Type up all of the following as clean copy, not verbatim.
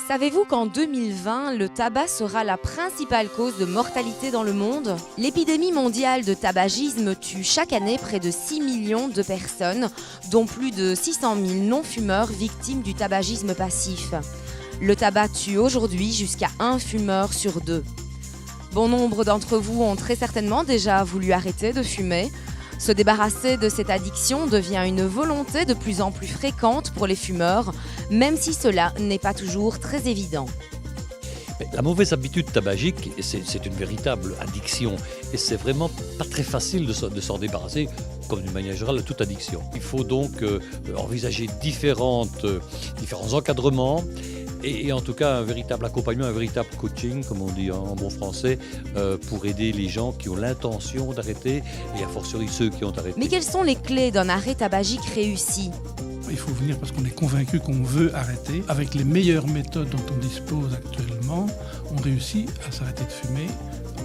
Savez-vous qu'en 2020, le tabac sera la principale cause de mortalité dans le monde? L'épidémie mondiale de tabagisme tue chaque année près de 6 millions de personnes, dont plus de 600 000 non-fumeurs victimes du tabagisme passif. Le tabac tue aujourd'hui jusqu'à un fumeur sur deux. Bon nombre d'entre vous ont très certainement déjà voulu arrêter de fumer. Se débarrasser de cette addiction devient une volonté de plus en plus fréquente pour les fumeurs, même si cela n'est pas toujours très évident. La mauvaise habitude tabagique, c'est une véritable addiction et c'est vraiment pas très facile de s'en débarrasser, comme d'une manière générale de toute addiction. Il faut donc envisager différents encadrements et en tout cas un véritable accompagnement, un véritable coaching, comme on dit en bon français, pour aider les gens qui ont l'intention d'arrêter et a fortiori ceux qui ont arrêté. Mais quelles sont les clés d'un arrêt tabagique réussi ? Il faut venir parce qu'on est convaincu qu'on veut arrêter. Avec les meilleures méthodes dont on dispose actuellement, on réussit à s'arrêter de fumer,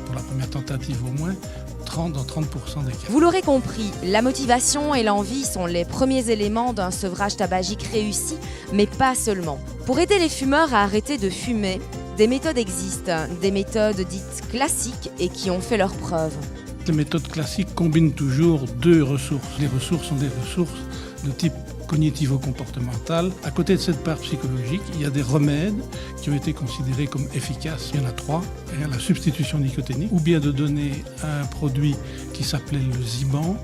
pour la première tentative au moins, dans 30% des cas. Vous l'aurez compris, la motivation et l'envie sont les premiers éléments d'un sevrage tabagique réussi, mais pas seulement. Pour aider les fumeurs à arrêter de fumer, des méthodes existent, des méthodes dites classiques et qui ont fait leurs preuves. Les méthodes classiques combinent toujours deux ressources. Les ressources sont des ressources de type cognitivo-comportemental. À côté de cette part psychologique, il y a des remèdes qui ont été considérés comme efficaces. Il y en a 3. Il y a la substitution nicotinique, ou bien de donner un produit qui s'appelait le Ziban,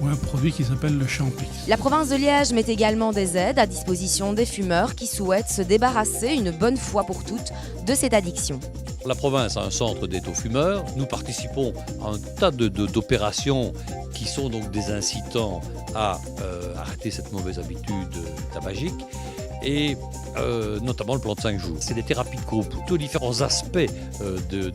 ou un produit qui s'appelle le Champix. La province de Liège met également des aides à disposition des fumeurs qui souhaitent se débarrasser une bonne fois pour toutes de cette addiction. La province a un centre d'aide aux fumeurs. Nous participons à un tas d'opérations qui sont donc des incitants à arrêter cette mauvaise habitude tabagique et notamment le plan de 5 jours. C'est des thérapies de groupe. Tous les différents aspects du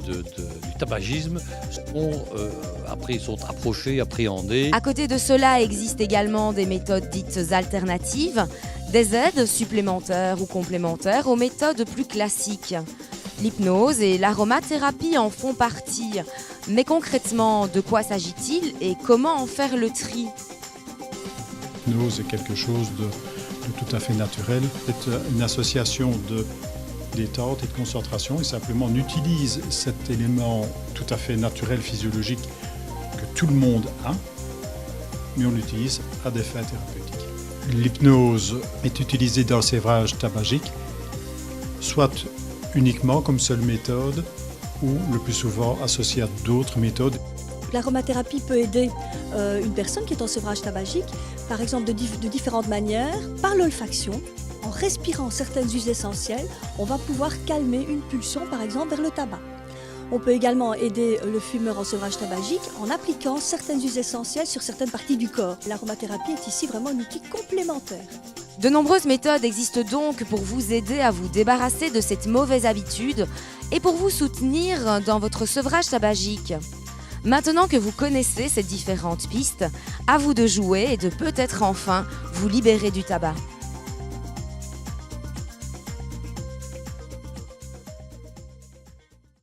tabagisme sont approchés, appréhendés. À côté de cela, existent également des méthodes dites alternatives, des aides supplémentaires ou complémentaires aux méthodes plus classiques. L'hypnose et l'aromathérapie en font partie. Mais concrètement, de quoi s'agit-il et comment en faire le tri ? L'hypnose est quelque chose de tout à fait naturel. C'est une association de détente et de concentration et simplement on utilise cet élément tout à fait naturel, physiologique que tout le monde a, mais on l'utilise à des fins thérapeutiques. L'hypnose est utilisée dans le sévrage tabagique, soit uniquement comme seule méthode ou le plus souvent associée à d'autres méthodes. L'aromathérapie peut aider une personne qui est en sevrage tabagique, par exemple de différentes manières, par l'olfaction. En respirant certaines huiles essentielles, on va pouvoir calmer une pulsion, par exemple, vers le tabac. On peut également aider le fumeur en sevrage tabagique en appliquant certaines huiles essentielles sur certaines parties du corps. L'aromathérapie est ici vraiment un outil complémentaire. De nombreuses méthodes existent donc pour vous aider à vous débarrasser de cette mauvaise habitude et pour vous soutenir dans votre sevrage tabagique. Maintenant que vous connaissez ces différentes pistes, à vous de jouer et de peut-être enfin vous libérer du tabac.